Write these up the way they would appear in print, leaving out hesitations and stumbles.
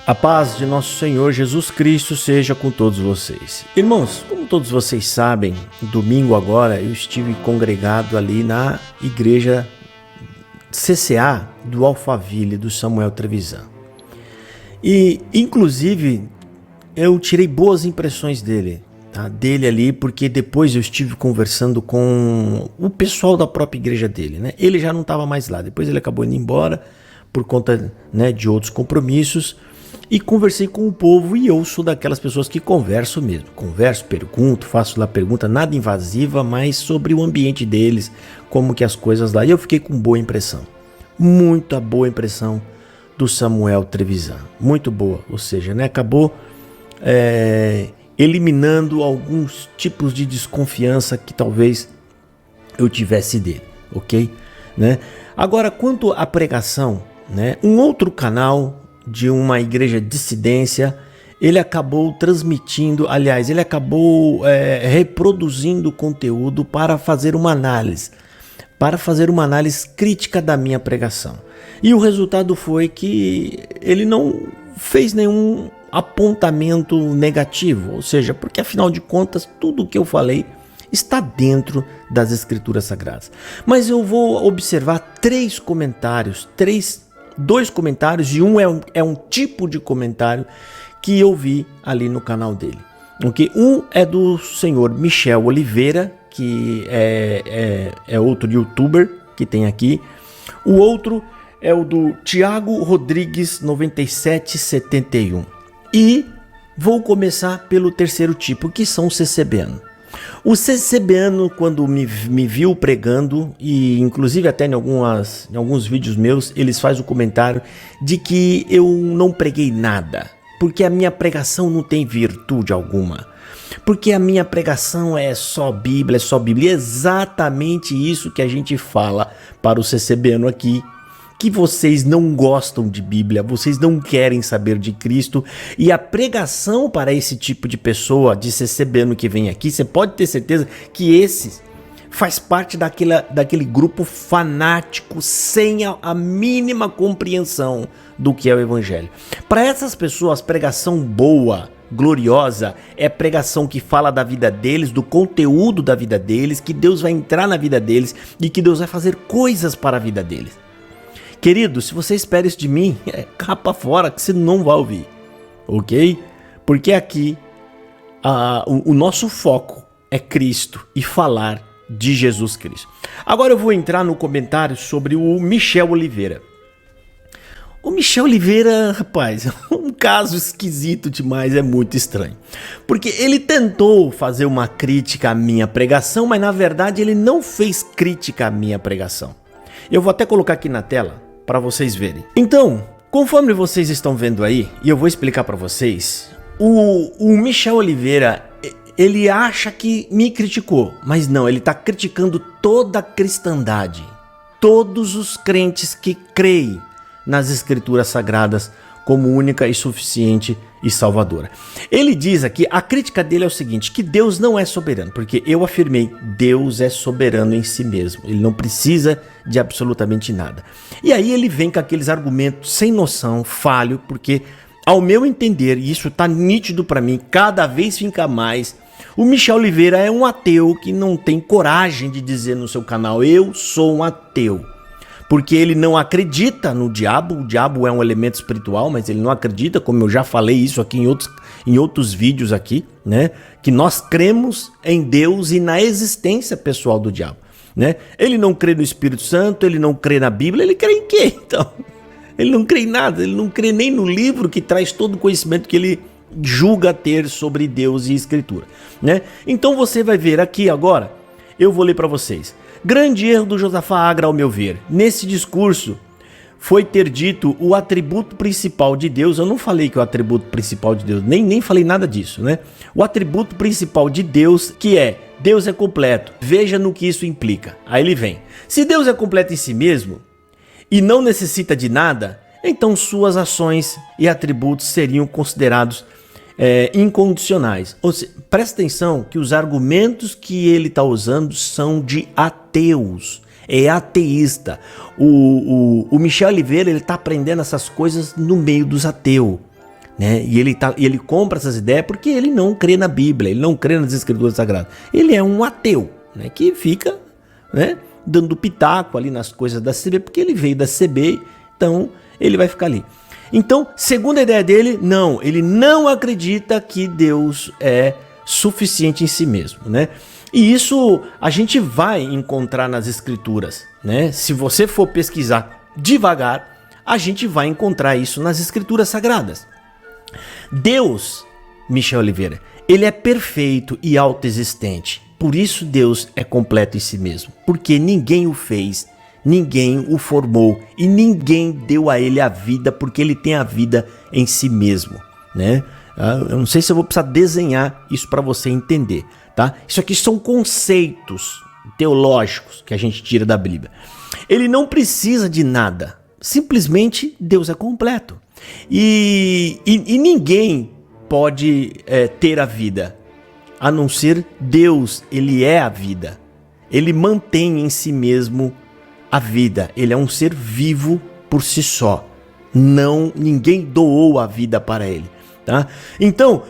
A paz de nosso Senhor Jesus Cristo seja com todos vocês. Irmãos, como todos vocês sabem, domingo agora eu estive congregado ali na igreja CCA do Alphaville, do Samuel Trevisan. E, inclusive, eu tirei boas impressões dele ali, porque depois eu estive conversando com o pessoal da própria igreja dele, né? Ele já não estava mais lá, depois ele acabou indo embora por conta, né, de outros compromissos. E conversei com o povo e eu sou daquelas pessoas que converso mesmo. Converso, pergunto, faço lá pergunta, nada invasiva, mas sobre o ambiente deles, como que as coisas lá. E eu fiquei com boa impressão. Muita boa impressão do Samuel Trevisan. Muito boa. Ou seja, né, acabou eliminando alguns tipos de desconfiança que talvez eu tivesse dele. Ok? Né? Agora, quanto à pregação, né, um outro canal de uma igreja dissidência, ele acabou transmitindo, aliás, ele acabou reproduzindo conteúdo para fazer uma análise crítica da minha pregação. E o resultado foi que ele não fez nenhum apontamento negativo, ou seja, porque afinal de contas tudo o que eu falei está dentro das Escrituras Sagradas. Mas eu vou observar dois comentários, e um é um tipo de comentário que eu vi ali no canal dele. Okay? Um é do senhor Michel Oliveira, que é outro youtuber que tem aqui. O outro é o do Tiago Rodrigues 9771. E vou começar pelo terceiro tipo, que são os CCBano. O CCBano, quando me viu pregando, e inclusive até em alguns vídeos meus, eles fazem o comentário de que eu não preguei nada, porque a minha pregação não tem virtude alguma, porque a minha pregação é só Bíblia, E é exatamente isso que a gente fala para o CCBano aqui, que vocês não gostam de Bíblia, vocês não querem saber de Cristo, e a pregação para esse tipo de pessoa, de CCBano que vem aqui, você pode ter certeza que esse faz parte daquele grupo fanático sem a mínima compreensão do que é o Evangelho. Para essas pessoas, pregação boa, gloriosa, é pregação que fala da vida deles, do conteúdo da vida deles, que Deus vai entrar na vida deles e que Deus vai fazer coisas para a vida deles. Querido, se você espera isso de mim, capa fora que você não vai ouvir, ok? Porque aqui o nosso foco é Cristo e falar de Jesus Cristo. Agora eu vou entrar no comentário sobre o Michel Oliveira. O Michel Oliveira, rapaz, é um caso esquisito demais, é muito estranho. Porque ele tentou fazer uma crítica à minha pregação, mas na verdade ele não fez crítica à minha pregação. Eu vou até colocar aqui na tela para vocês verem. Então, conforme vocês estão vendo aí, e eu vou explicar para vocês, o Michel Oliveira, ele acha que me criticou, mas não, ele está criticando toda a cristandade, todos os crentes que creem nas Escrituras Sagradas como única e suficiente e salvadora. Ele diz aqui, a crítica dele é o seguinte, que Deus não é soberano, porque eu afirmei, Deus é soberano em si mesmo, ele não precisa de absolutamente nada. E aí ele vem com aqueles argumentos sem noção, falho, porque ao meu entender, e isso tá nítido para mim, cada vez fica mais, o Michel Oliveira é um ateu que não tem coragem de dizer no seu canal, eu sou um ateu. Porque ele não acredita no diabo, o diabo é um elemento espiritual, mas ele não acredita, como eu já falei isso aqui em outros vídeos aqui, né? Que nós cremos em Deus e na existência pessoal do diabo, né? Ele não crê no Espírito Santo, ele não crê na Bíblia, ele crê em quê, então? Ele não crê em nada, ele não crê nem no livro que traz todo o conhecimento que ele julga ter sobre Deus e Escritura, né? Então você vai ver aqui agora, eu vou ler para vocês. Grande erro do Josafá Agra, ao meu ver. Nesse discurso foi ter dito o atributo principal de Deus. Eu não falei que é o atributo principal de Deus, nem falei nada disso, né? O atributo principal de Deus, que é Deus é completo. Veja no que isso implica. Aí ele vem. Se Deus é completo em si mesmo e não necessita de nada, então suas ações e atributos seriam considerados incondicionais. Ou seja, presta atenção que os argumentos que ele está usando são de ateus. É ateísta. O Michel Oliveira, ele está aprendendo essas coisas no meio dos ateus. né? E ele compra essas ideias porque ele não crê na Bíblia, ele não crê nas Escrituras Sagradas. Ele é um ateu, né? Que fica, né, dando pitaco ali nas coisas da CB, porque ele veio da CB, então ele vai ficar ali. Então, segundo a ideia dele, não, ele não acredita que Deus é suficiente em si mesmo, né? E isso a gente vai encontrar nas Escrituras, né? Se você for pesquisar devagar, a gente vai encontrar isso nas Escrituras Sagradas. Deus, Michel Oliveira, ele é perfeito e autoexistente. Por isso Deus é completo em si mesmo. Porque ninguém o fez, ninguém o formou e ninguém deu a ele a vida, porque ele tem a vida em si mesmo, né? Eu não sei se eu vou precisar desenhar isso para você entender, tá? Isso aqui são conceitos teológicos que a gente tira da Bíblia. Ele não precisa de nada. Simplesmente Deus é completo. E ninguém pode ter a vida, a não ser Deus. Ele é a vida. Ele mantém em si mesmo a vida. Ele é um ser vivo por si só. Ninguém doou a vida para ele, tá? Então,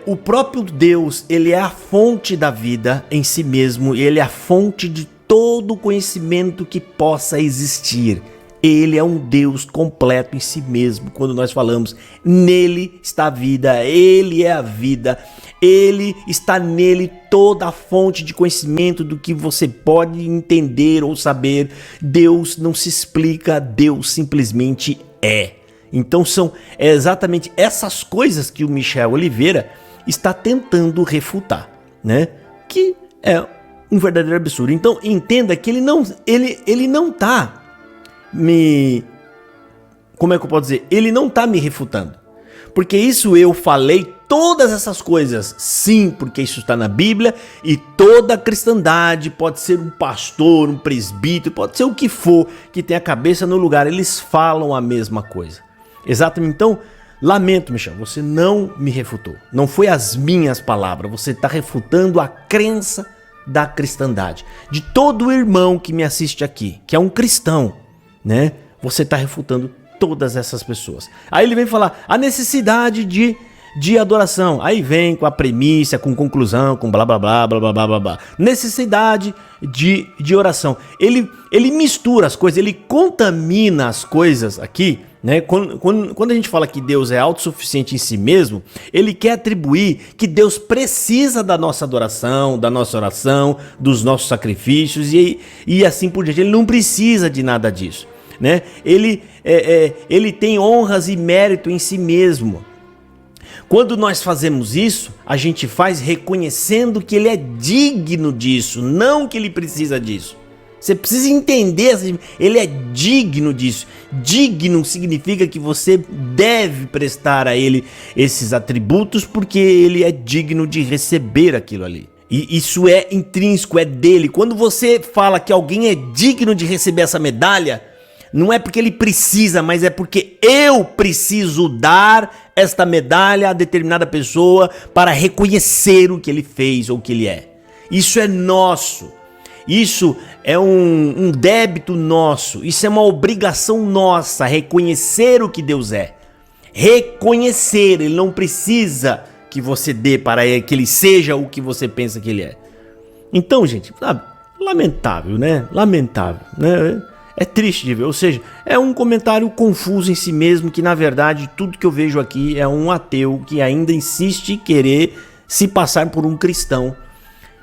o próprio Deus, ele é a fonte da vida em si mesmo. Ele é a fonte de todo conhecimento que possa existir. Ele é um Deus completo em si mesmo. Quando nós falamos, nele está a vida, ele é a vida, ele está nele toda a fonte de conhecimento do que você pode entender ou saber. Deus não se explica, Deus simplesmente é. Então são exatamente essas coisas que o Michel Oliveira está tentando refutar, né? Que é um verdadeiro absurdo. Então entenda que ele não está como é que eu posso dizer? Ele não está me refutando. Porque isso eu falei todas essas coisas. Sim, porque isso está na Bíblia e toda a cristandade, pode ser um pastor, um presbítero, pode ser o que for, que tem a cabeça no lugar, eles falam a mesma coisa. Exatamente. Então, lamento, Michel, você não me refutou. Não foi as minhas palavras, você está refutando a crença da cristandade. De todo irmão que me assiste aqui, que é um cristão, né? Você está refutando todas essas pessoas. Aí ele vem falar a necessidade de adoração. Aí vem com a premissa, com conclusão, com blá blá blá blá blá blá blá. Necessidade de oração. Ele mistura as coisas, ele contamina as coisas aqui, né? Quando a gente fala que Deus é autossuficiente em si mesmo, ele quer atribuir que Deus precisa da nossa adoração, da nossa oração, dos nossos sacrifícios e assim por diante. Ele não precisa de nada disso, né? Ele tem honras e mérito em si mesmo. Quando nós fazemos isso, a gente faz reconhecendo que ele é digno disso, não que ele precisa disso. Você precisa entender, ele é digno disso. Digno significa que você deve prestar a ele esses atributos porque ele é digno de receber aquilo ali. E isso é intrínseco, é dele. Quando você fala que alguém é digno de receber essa medalha, não é porque ele precisa, mas é porque eu preciso dar esta medalha a determinada pessoa para reconhecer o que ele fez ou o que ele é. Isso é nosso. Isso é um débito nosso. Isso é uma obrigação nossa, reconhecer o que Deus é. Reconhecer, ele não precisa que você dê para ele, que ele seja o que você pensa que ele é. Então, gente, sabe, lamentável, né? Lamentável, né? É triste de ver, ou seja, é um comentário confuso em si mesmo, que na verdade tudo que eu vejo aqui é um ateu que ainda insiste em querer se passar por um cristão.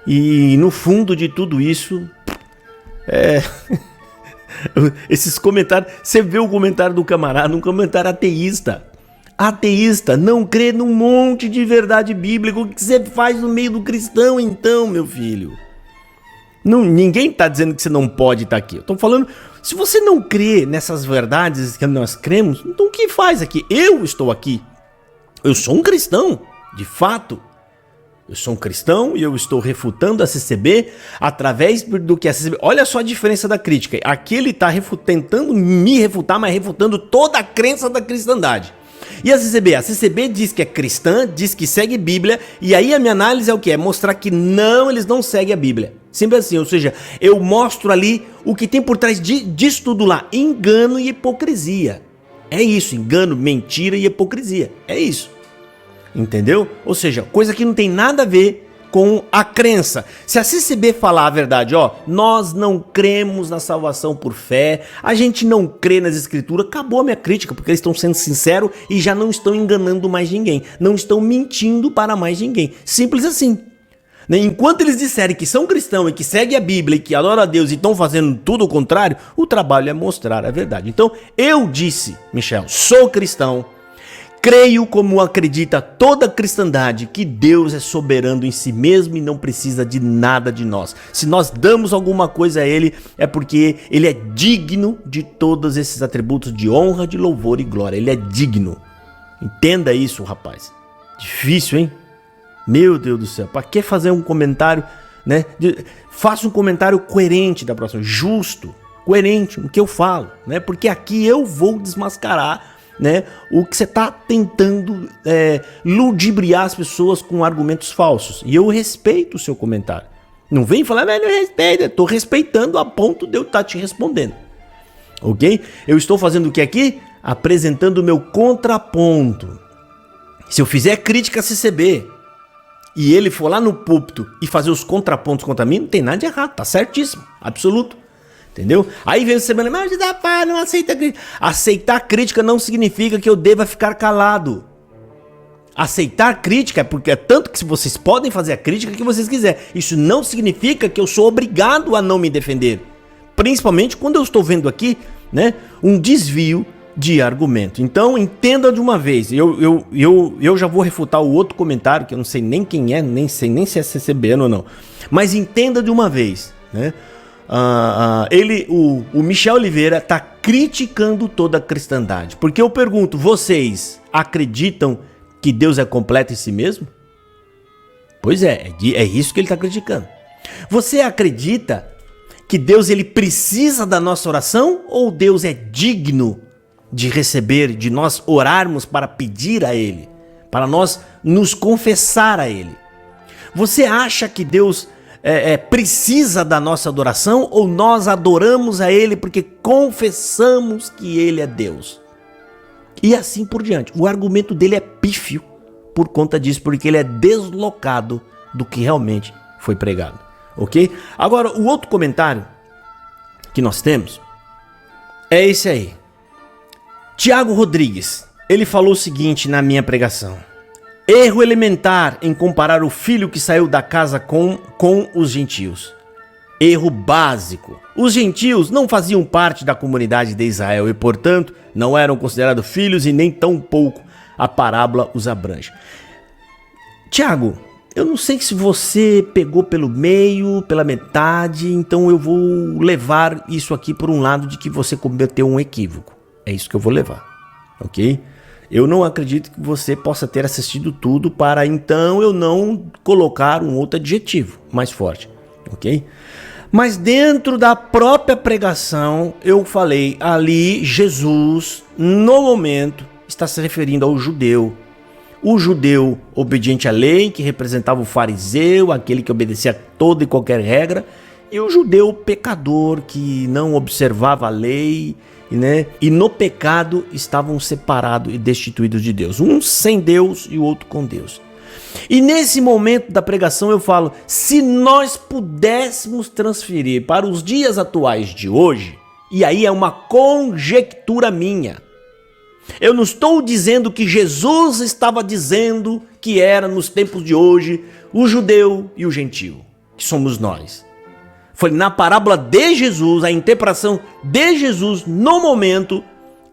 E no fundo de tudo isso, esses comentários, você vê o comentário do camarada, um comentário ateísta. Ateísta, não crê num monte de verdade bíblica. O que você faz no meio do cristão então, meu filho? Não, ninguém está dizendo que você não pode estar aqui. Eu estou falando, se você não crê nessas verdades que nós cremos, então o que faz aqui? Eu estou aqui. Eu sou um cristão, de fato. Eu sou um cristão e eu estou refutando a CCB através do que a CCB... Olha só a diferença da crítica. Aqui ele está tentando me refutar, mas refutando toda a crença da cristandade. E a CCB diz que é cristã, diz que segue Bíblia, e aí a minha análise é o que? É mostrar que não, eles não seguem a Bíblia. Simples assim, ou seja, eu mostro ali o que tem por trás disso tudo lá, engano e hipocrisia. É isso, engano, mentira e hipocrisia. É isso. Entendeu? Ou seja, coisa que não tem nada a ver com a crença. Se a CCB falar a verdade, ó, nós não cremos na salvação por fé, a gente não crê nas escrituras, acabou a minha crítica, porque eles estão sendo sinceros e já não estão enganando mais ninguém, não estão mentindo para mais ninguém. Simples assim. Enquanto eles disserem que são cristãos e que seguem a Bíblia e que adoram a Deus e estão fazendo tudo o contrário, o trabalho é mostrar a verdade. Então, eu disse, Michel, sou cristão, creio como acredita toda a cristandade que Deus é soberano em si mesmo e não precisa de nada de nós. Se nós damos alguma coisa a Ele, é porque Ele é digno de todos esses atributos de honra, de louvor e glória. Ele é digno. Entenda isso, rapaz. Difícil, hein? Meu Deus do céu. Para que fazer um comentário, né? Faça um comentário coerente da próxima, justo, coerente no que eu falo, né? Porque aqui eu vou desmascarar, né, o que você está tentando ludibriar as pessoas com argumentos falsos. E eu respeito o seu comentário. Não vem falar, velho, eu respeito. Eu estou respeitando a ponto de eu estar te respondendo. Ok? Eu estou fazendo o que aqui? Apresentando o meu contraponto. Se eu fizer crítica a CCB e ele for lá no púlpito e fazer os contrapontos contra mim, não tem nada de errado. Tá certíssimo. Absoluto. Entendeu? Aí vem você falando, mas não aceita crítica. Aceitar crítica não significa que eu deva ficar calado. Aceitar crítica é porque é tanto que vocês podem fazer a crítica que vocês quiserem. Isso não significa que eu sou obrigado a não me defender. Principalmente quando eu estou vendo aqui, né, um desvio de argumento. Então entenda de uma vez. Eu já vou refutar o outro comentário, que eu não sei nem quem é, nem sei nem se é CCBN ou não. Mas entenda de uma vez, né? O Michel Oliveira está criticando toda a cristandade. Porque eu pergunto, vocês acreditam que Deus é completo em si mesmo? Pois é isso que ele está criticando. Você acredita que Deus ele precisa da nossa oração ou Deus é digno de receber, de nós orarmos para pedir a Ele, para nós nos confessar a Ele? Você acha que Deus precisa da nossa adoração ou nós adoramos a Ele porque confessamos que Ele é Deus? E assim por diante. O argumento dele é pífio por conta disso, porque ele é deslocado do que realmente foi pregado. Ok? Agora, o outro comentário que nós temos é esse aí. Tiago Rodrigues, ele falou o seguinte na minha pregação: erro elementar em comparar o filho que saiu da casa com os gentios. Erro básico. Os gentios não faziam parte da comunidade de Israel e, portanto, não eram considerados filhos e nem tão pouco a parábola os abrange. Tiago, eu não sei se você pegou pelo meio, pela metade, então eu vou levar isso aqui por um lado de que você cometeu um equívoco. É isso que eu vou levar, ok? Eu não acredito que você possa ter assistido tudo para então eu não colocar um outro adjetivo mais forte, ok? Mas dentro da própria pregação eu falei ali, Jesus no momento está se referindo ao judeu. O judeu obediente à lei, que representava o fariseu, aquele que obedecia a toda e qualquer regra, e o judeu pecador que não observava a lei, né? E no pecado estavam separados e destituídos de Deus. Um sem Deus e o outro com Deus. E nesse momento da pregação eu falo, se nós pudéssemos transferir para os dias atuais de hoje, e aí é uma conjectura minha, eu não estou dizendo que Jesus estava dizendo que era nos tempos de hoje o judeu e o gentio, que somos nós. Foi na parábola de Jesus, a interpretação de Jesus no momento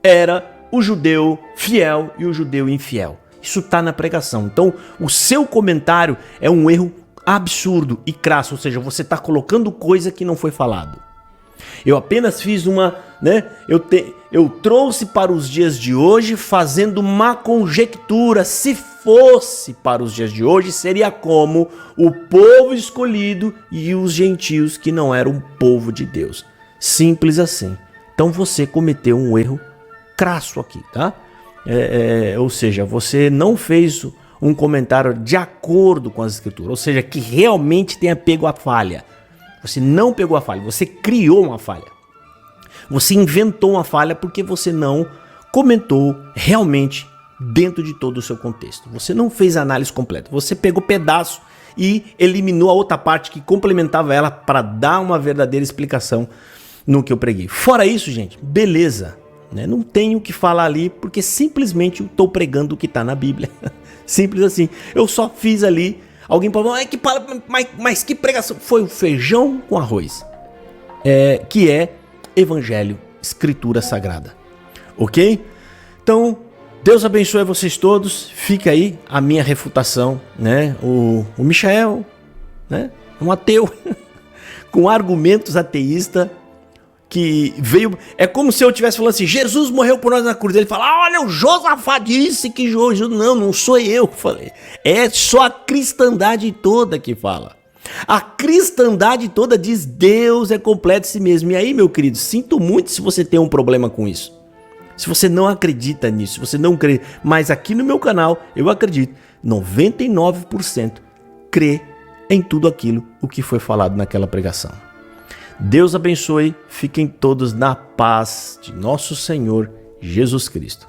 era o judeu fiel e o judeu infiel. Isso está na pregação. Então o seu comentário é um erro absurdo e crasso, ou seja, você está colocando coisa que não foi falado. Eu apenas fiz uma, né? Eu trouxe para os dias de hoje fazendo uma conjectura. Se fosse para os dias de hoje, seria como o povo escolhido e os gentios que não eram povo de Deus. Simples assim. Então você cometeu um erro crasso aqui, tá? Ou seja, você não fez um comentário de acordo com as escrituras, ou seja, que realmente tenha pego a falha. Você não pegou a falha, você criou uma falha. Você inventou uma falha porque você não comentou realmente dentro de todo o seu contexto. Você não fez a análise completa, você pegou pedaço e eliminou a outra parte que complementava ela para dar uma verdadeira explicação no que eu preguei. Fora isso, gente, beleza, né? Não tenho o que falar ali, porque simplesmente eu estou pregando o que está na Bíblia. Simples assim. Eu só fiz ali. Alguém falou, mas que pregação? Foi o feijão com arroz, que é Evangelho, Escritura Sagrada. Ok? Então, Deus abençoe vocês todos. Fica aí a minha refutação, né? O Michael, né? Um ateu com argumentos ateístas que veio. É como se eu estivesse falando assim: Jesus morreu por nós na cruz. Ele fala: olha, o Josafá disse que Jesus. Não sou eu. Falei, é só a cristandade toda que fala. A cristandade toda diz: Deus é completo em si mesmo. E aí, meu querido, sinto muito se você tem um problema com isso. Se você não acredita nisso, se você não crê, mas aqui no meu canal eu acredito, 99% crê em tudo aquilo o que foi falado naquela pregação. Deus abençoe, fiquem todos na paz de nosso Senhor Jesus Cristo.